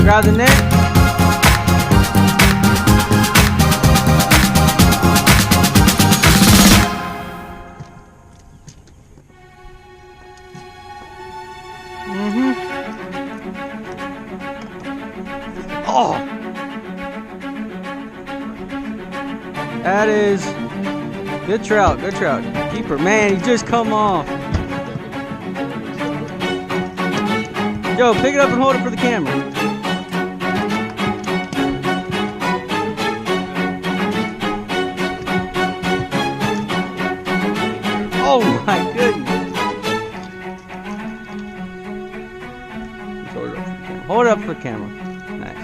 grab the net. Oh! That is good trout, good trout. Keeper, man, he just come off. Joe, pick it up and hold it for the camera. Oh my goodness. Hold it up for the camera. Nice.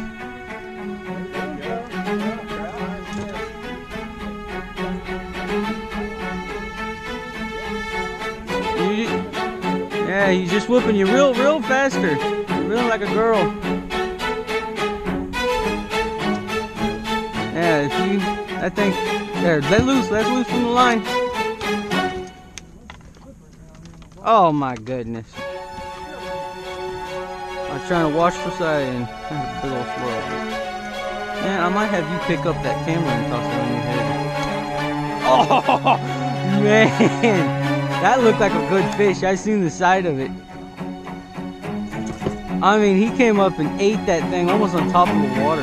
Yeah, he's just whooping you real faster. Real like a girl. Yeah, I think, there, let loose from the line. Oh my goodness. I was trying to wash the side and have a big old swirl. Man, I might have you pick up that camera and toss it on your head. Oh man, that looked like a good fish. I seen the side of it. I mean, he came up and ate that thing almost on top of the water.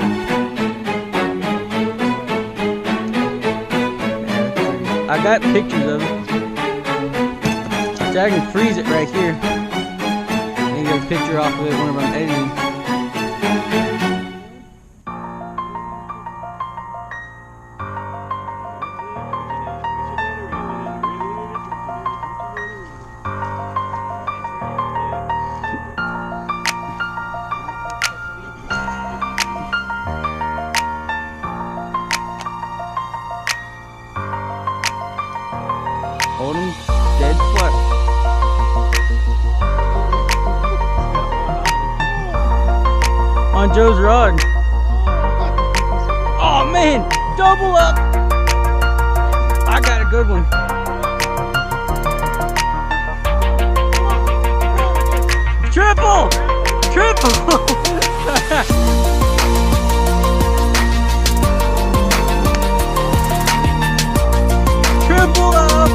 I got pictures of it. So I can freeze it right here. And get a picture off of it whenever I'm editing. Hold him dead flat. On Joe's rod. Oh man, double up. I got a good one. Triple! Triple! Triple up!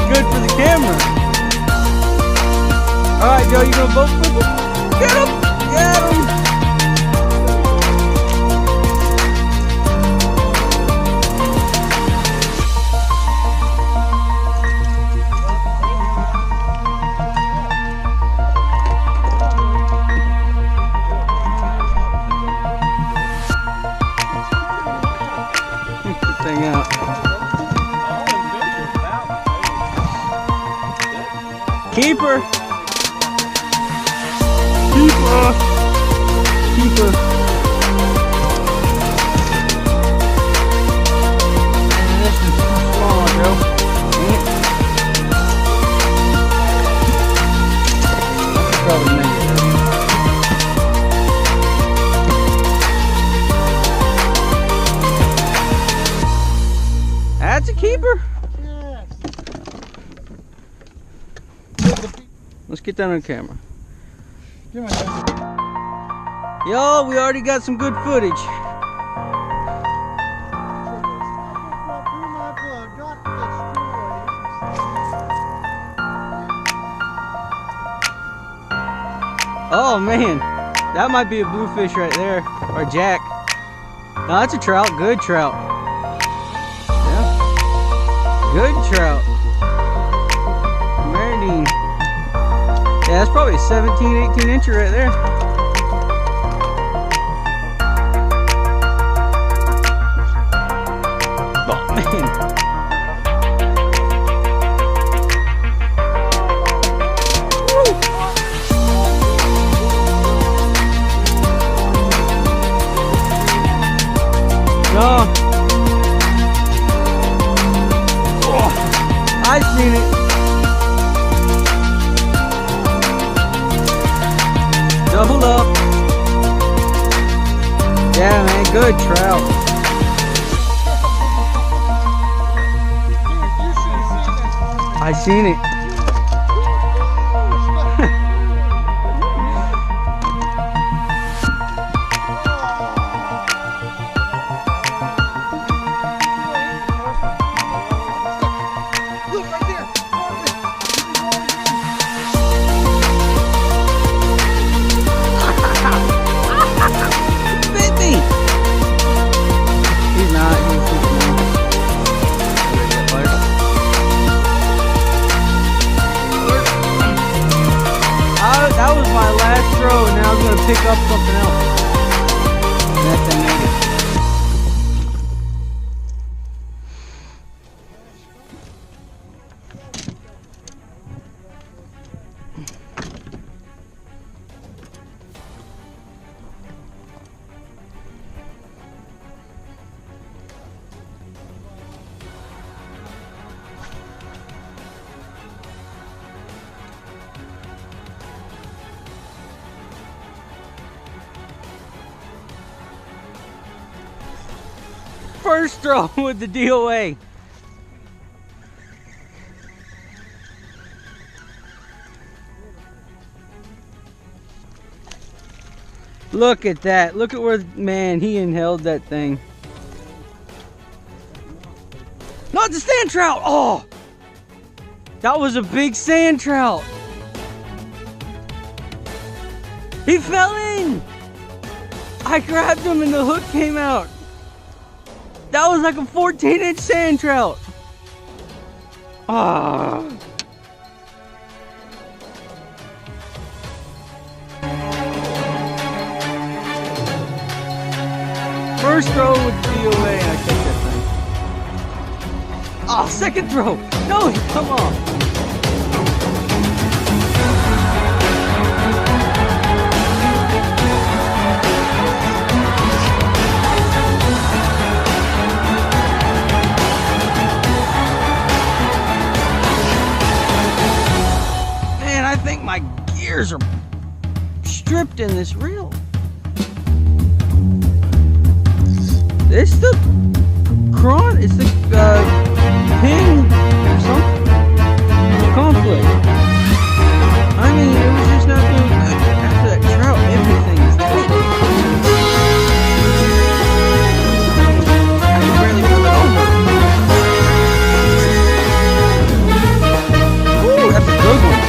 Good for the camera. Alright, Joe, you gonna boat flip him? Get him! Get him! Get the thing out. Keeper! Keeper! Keeper! Man, this is too small, Joe. That's probably make it. That's a keeper? Let's get that on camera. Yo, we already got some good footage. Oh man, that might be a bluefish right there, or a jack. No, that's a trout, good trout. Yeah, good trout. Marinine. Yeah, that's probably a 17, 18 incher right there. Oh man. Woo. No. Oh, I seen it. Double up. Yeah, man, good trout. I seen it. my last throw, and now I'm gonna pick up something else. Yes, I made it. First throw with the DOA. Look at that. Look at where, man, he inhaled that thing. No, it's a sand trout. Oh, that was a big sand trout. He fell in. I grabbed him and the hook came out. That was like a 14-inch sand trout. Ah. First throw with DOA and I catch that thing. Oh, second throw. No, come on. I think my gears are stripped in this reel. It's the it's the pin or something. Conflict. I mean, it was just not doing after that trout. Everything is tight. I can barely pull it over. Ooh, that's a good one.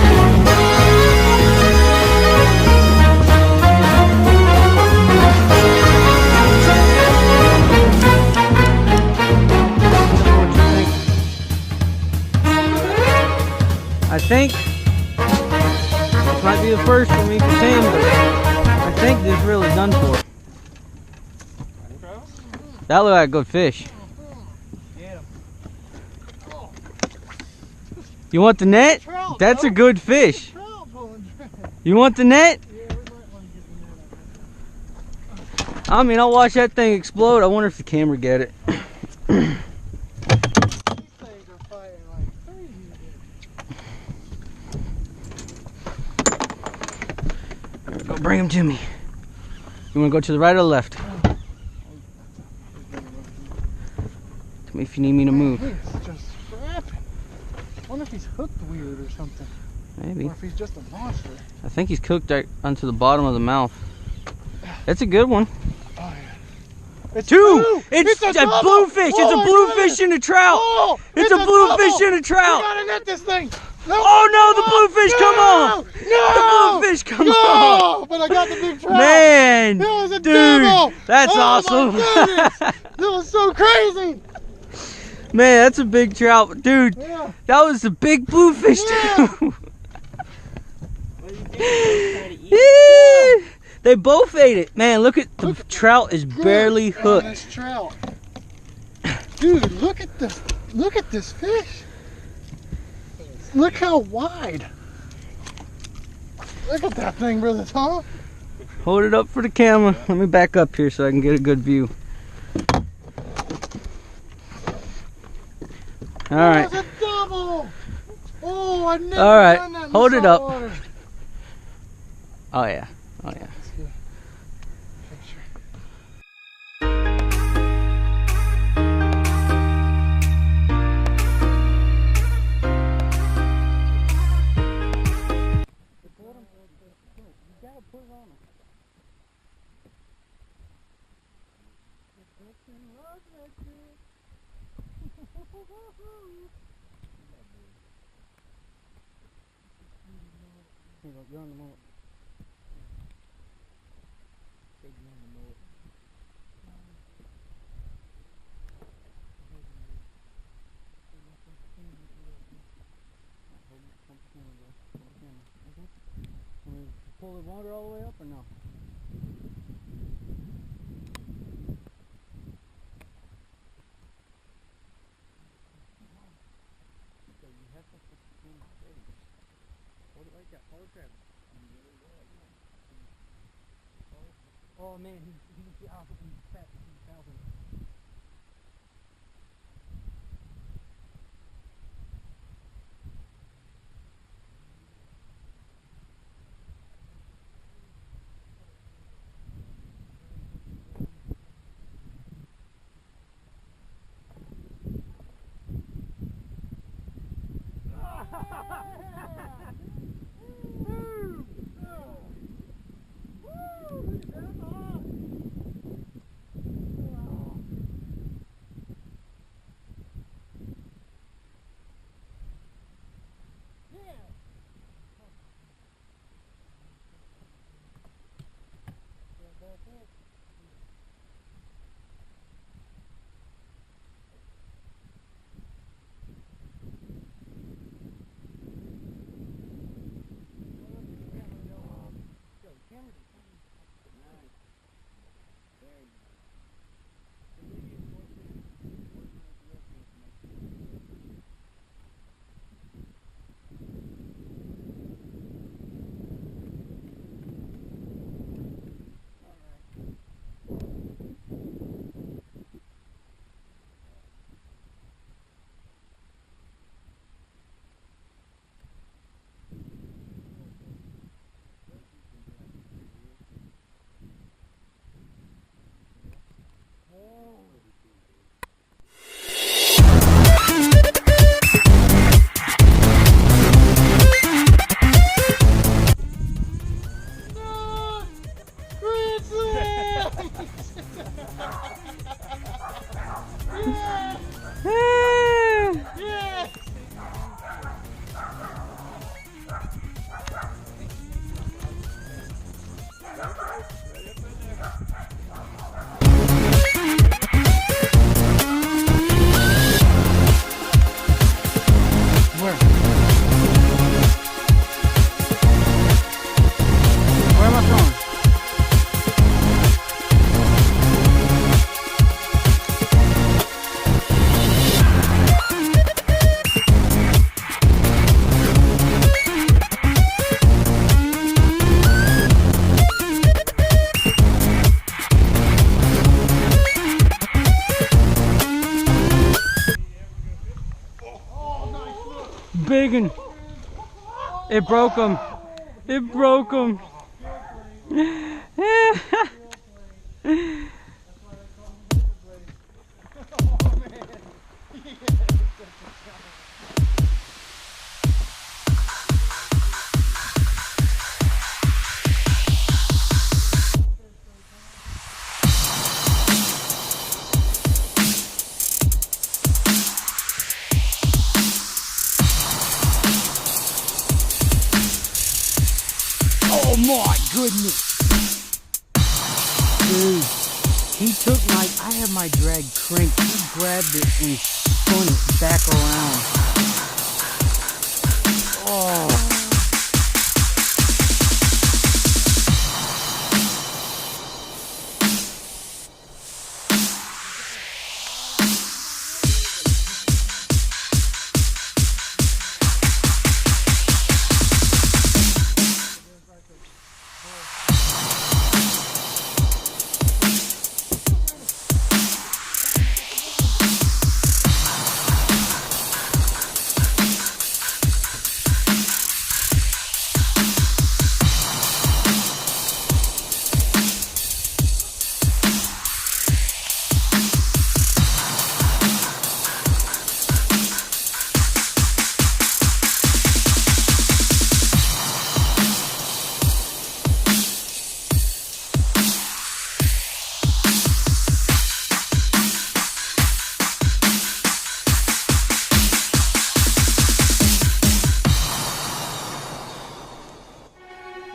I think this might be the first for me for Tim, but I think this really done for. That looked like a good fish. You want the net? That's a good fish. You want the net? I mean, I'll watch that thing explode. I wonder if the camera get it. Go bring him to me. You want to go to the right or the left? Tell me if you need me to move. He's just scrapping. I wonder if he's hooked weird or something. Maybe. Or if he's just a monster. I think he's cooked right onto the bottom of the mouth. That's a good one. Oh, yeah. It's Two! It's a bluefish! Oh, it's a bluefish and a trout! Oh, it's a bluefish and a We trout! gotta net this thing! No, Oh no, the bluefish come off! No! The bluefish come off! No! But I got the big trout! Man! That was a Dude! devil! That's Oh, awesome! my goodness. That was so crazy! Man, that's a big trout. Dude, Yeah. that was a big bluefish Yeah. too! They both ate it. Man, look at the trout is barely hooked. This trout. Dude, look at this fish. Look how wide. Look at that thing, brother Tom. Hold it up for the camera. Let me back up here so I can get a good view. All right. That was a double. Oh, I've never All right. done that in Hold it up. saltwater. Oh yeah. Oh yeah. Let's get a picture. You're on the moat. Pull pull the water all the way up or no? So you have to put the pin steady. Hold it like that. Hold it, grab it. Oh man, he's out. He's fat. He's bouncing. Big one. It broke him. It broke him. Oh my goodness. Dude, he took I had my drag cranked. He grabbed it and spun it back around. Oh.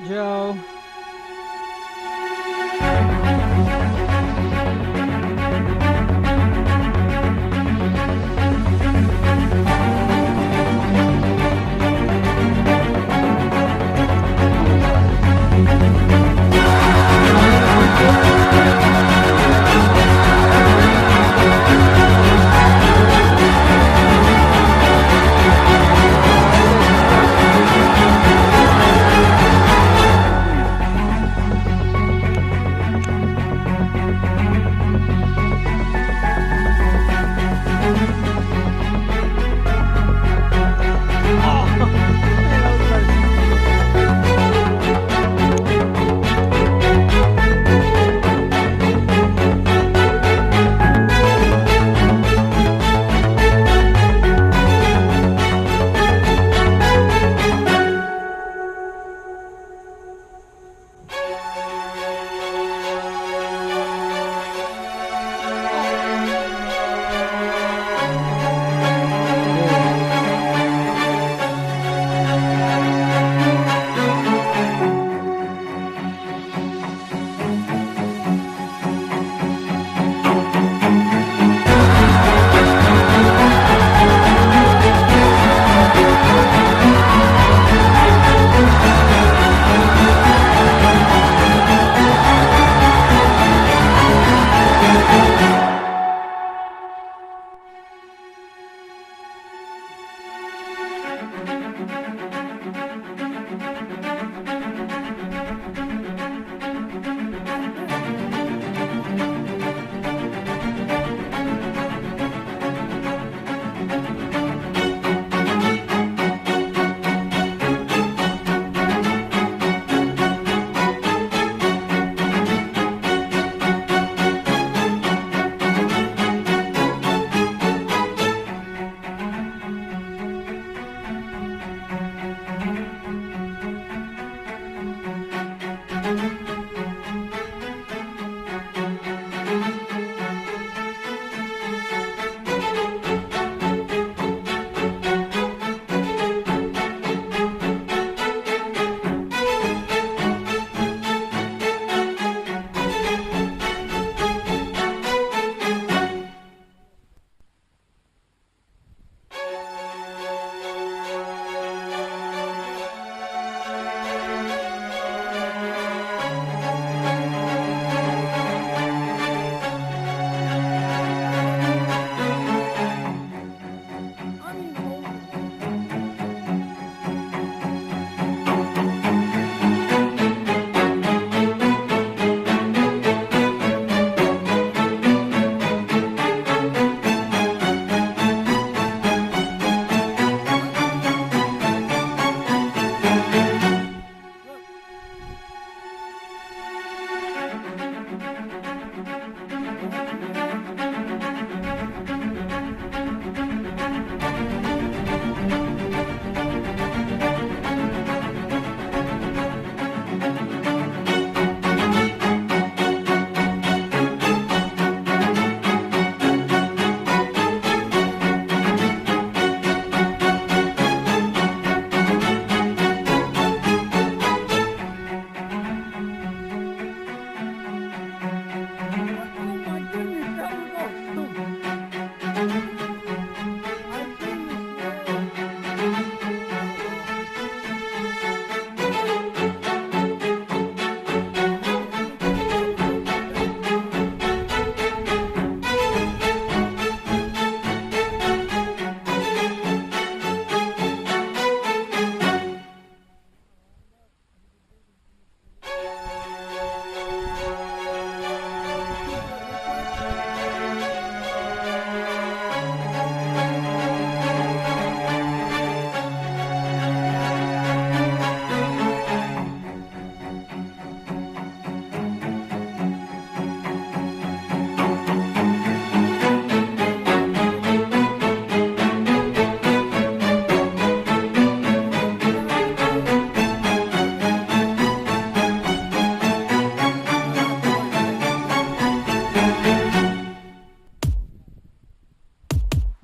Joe.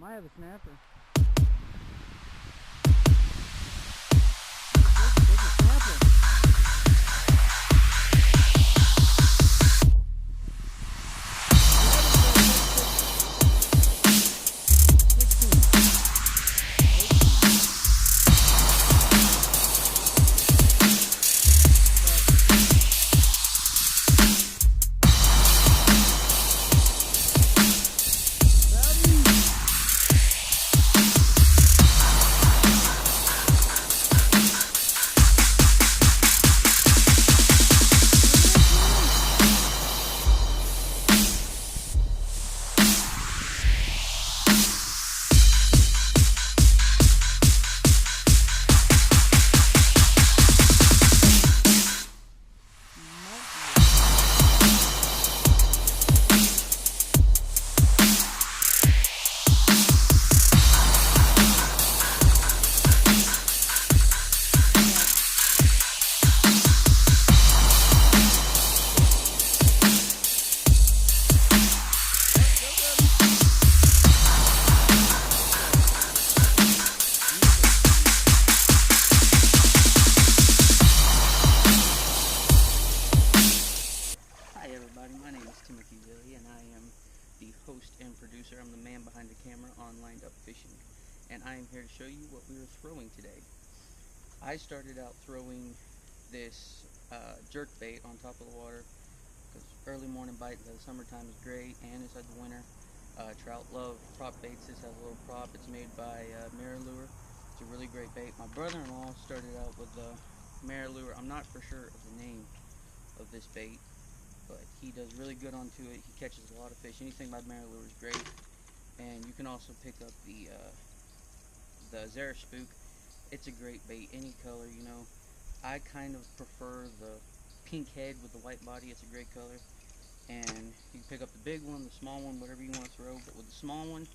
Might have a snapper. There's a snapper. and producer. I'm the man behind the camera on Lined Up Fishing, and I am here to show you what we were throwing today. I started out throwing this jerk bait on top of the water because early morning bite in the summertime is great, and inside the winter. Trout love prop baits. This has a little prop. It's made by Mirror Lure. It's a really great bait. My brother-in-law started out with Mirror Lure. I'm not for sure of the name of this bait, but he does really good onto it. He catches a lot of fish. Anything by Mirror Lure is great. And you can also pick up the Zara Spook. It's a great bait, any color, you know. I kind of prefer the pink head with the white body. It's a great color. And you can pick up the big one, the small one, whatever you want to throw. But with the small one,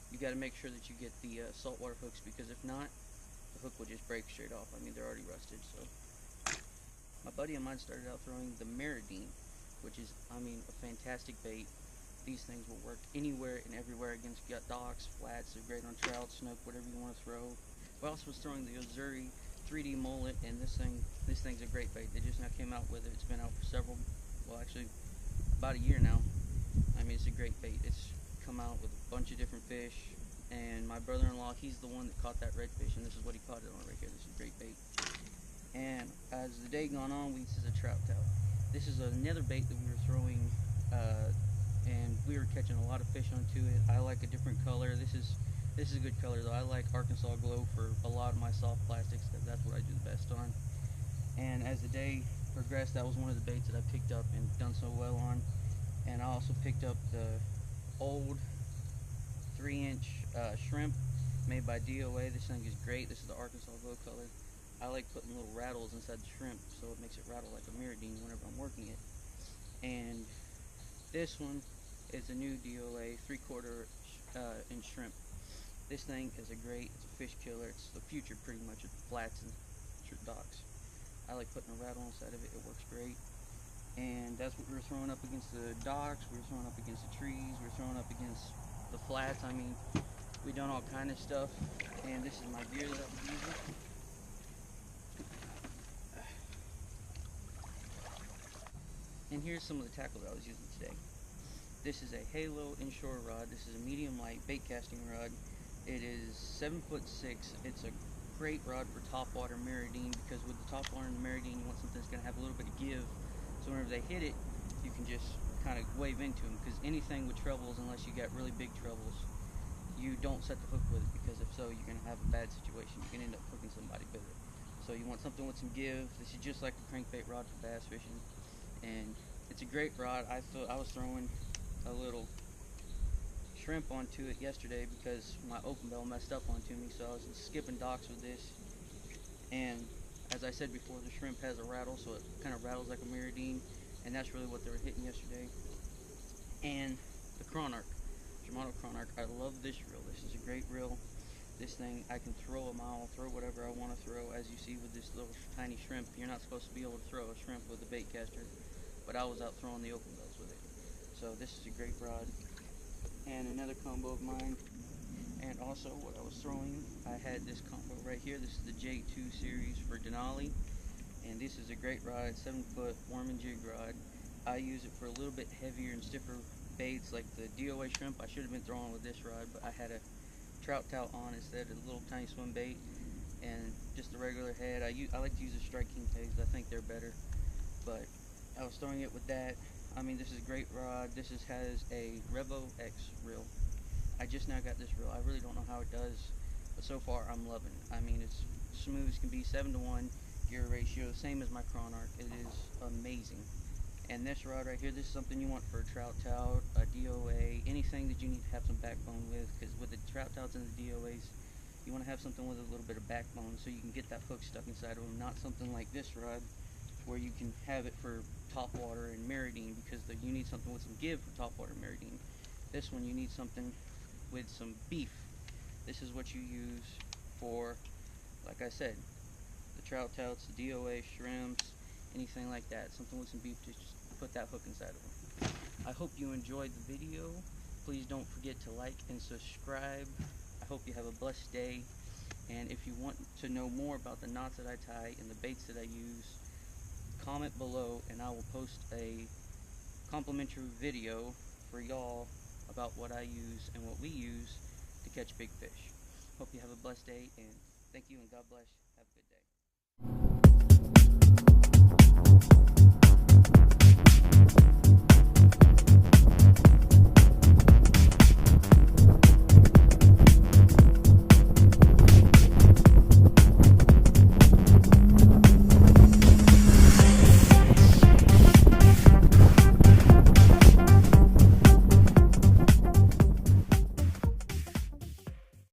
you got to make sure that you get the saltwater hooks, because if not, the hook will just break straight off. I mean, they're already rusted. So my buddy buddy of mine started out throwing the Meridine, which is, I mean, a fantastic bait. These things will work anywhere and everywhere against docks, flats. They're great on trout, snook, whatever you want to throw. We also was throwing the Ozuri 3D mullet, and this thing's a great bait. They just now came out with it. It's been out for actually about a year now. I mean, it's a great bait. It's come out with a bunch of different fish, and my brother-in-law, he's the one that caught that redfish, and this is what he caught it on right here. This is a great bait. And as the day gone on, this is a trout tail. This is another bait that we were throwing, and we were catching a lot of fish onto it. I like a different color. This is a good color though. I like Arkansas Glow for a lot of my soft plastics because that's what I do the best on. And as the day progressed, that was one of the baits that I picked up and done so well on. And I also picked up the old 3-inch shrimp made by DOA. This thing is great. This is the Arkansas Glow color. I like putting little rattles inside the shrimp so it makes it rattle like a Meridine whenever I'm working it. And this one is a new DOA 3/4 inch shrimp. This thing is it's a fish killer. It's the future pretty much of flats and docks. I like putting a rattle inside of it. It works great. And that's what we were throwing up against the docks. We were throwing up against the trees. We were throwing up against the flats. I mean, we done all kind of stuff. And this is my gear that I was using. And here's some of the tackle that I was using today. This is a Halo inshore rod. This is a medium light bait casting rod. It is 7'6". It's a great rod for topwater Meridine because with the topwater and the Meridine, you want something that's going to have a little bit of give. So whenever they hit it, you can just kind of wave into them, because anything with trebles, unless you got really big trebles, you don't set the hook with it, because if so, you're going to have a bad situation. You can end up hooking somebody with it. So you want something with some give. This is just like a crankbait rod for bass fishing. And it's a great rod. I was throwing a little shrimp onto it yesterday because my open bell messed up onto me, so I was skipping docks with this. And as I said before, the shrimp has a rattle, so it kind of rattles like a Meridine, and that's really what they were hitting yesterday. And the Cronarch, Shimano Cronarch, I love this reel. This is a great reel. This thing, I can throw a mile, throw whatever I want to throw. As you see with this little tiny shrimp, you're not supposed to be able to throw a shrimp with a bait caster, but I was out throwing the open bells with it. So this is a great rod. And another combo of mine, and also what I was throwing, I had this combo right here. This is the J2 series for Denali, and this is a great rod, 7-foot worm and jig rod. I use it for a little bit heavier and stiffer baits like the DOA shrimp. I should have been throwing with this rod, but I had a trout tout on instead of a little tiny swim bait and just a regular head. I like to use the Strike King tags. I think they're better, but I was throwing it with that. I mean, this is a great rod. This has a Revo X reel. I just now got this reel. I really don't know how it does, but so far I'm loving it. I mean, it's smooth as can be, 7-to-1 gear ratio, same as my Cronarch. It is amazing. And this rod right here, this is something you want for a trout tout, a DOA, anything that you need to have some backbone with, because with the trout touts and the DOAs, you want to have something with a little bit of backbone so you can get that hook stuck inside of them, not something like this rod where you can have it for topwater and Meridine, because you need something with some give for topwater Meridine. This one you need something with some beef. This is what you use for, like I said, the trout touts, the DOA, shrimps, anything like that. Something with some beef to just put that hook inside of them. I hope you enjoyed the video. Please don't forget to like and subscribe. I hope you have a blessed day. And if you want to know more about the knots that I tie and the baits that I use, comment below and I will post a complimentary video for y'all about what I use and what we use to catch big fish. Hope you have a blessed day, and thank you and God bless. Have a good day.